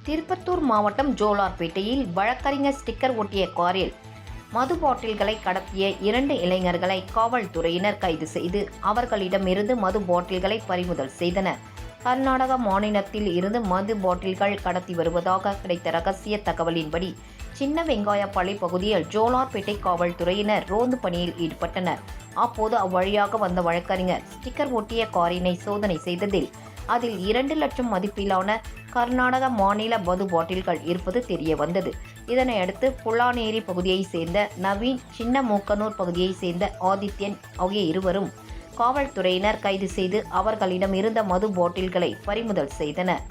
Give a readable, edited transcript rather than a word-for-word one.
திருப்பத்தூர் மாவட்டம் ஜோலார்பேட்டையில் வழக்கறிஞர் ஸ்டிக்கர் ஒட்டிய காரில் மது பாட்டில்களை கடத்திய 2 இளைஞர்களை காவல்துறையினர் கைது செய்து அவர்களிடமிருந்து மது பாட்டில்களை பறிமுதல் செய்தனர். கர்நாடக மாநிலத்தில் இருந்து மது பாட்டில்கள் கடத்தி வருவதாக கிடைத்த ரகசிய தகவலின்படி சின்ன வெங்காயப்பாளை பகுதியில் ஜோலார்பேட்டை காவல்துறையினர் ரோந்து பணியில் ஈடுபட்டனர். அப்போது அவ்வழியாக வந்த வழக்கறிஞர் ஸ்டிக்கர் ஒட்டிய காரினை சோதனை செய்ததில் அதில் 2 லட்சம் மதிப்பிலான கர்நாடக மாநில மது பாட்டில்கள் இருப்பது தெரிய வந்தது. இதனையடுத்து புல்லானேரி பகுதியைச் சேர்ந்த நவீன், சின்ன மூக்கனூர் பகுதியைச் சேர்ந்த ஆதித்யன் ஆகிய இருவரும் காவல்துறையினர் கைது செய்து அவர்களிடம் இருந்த மது பாட்டில்களை பறிமுதல் செய்தனர்.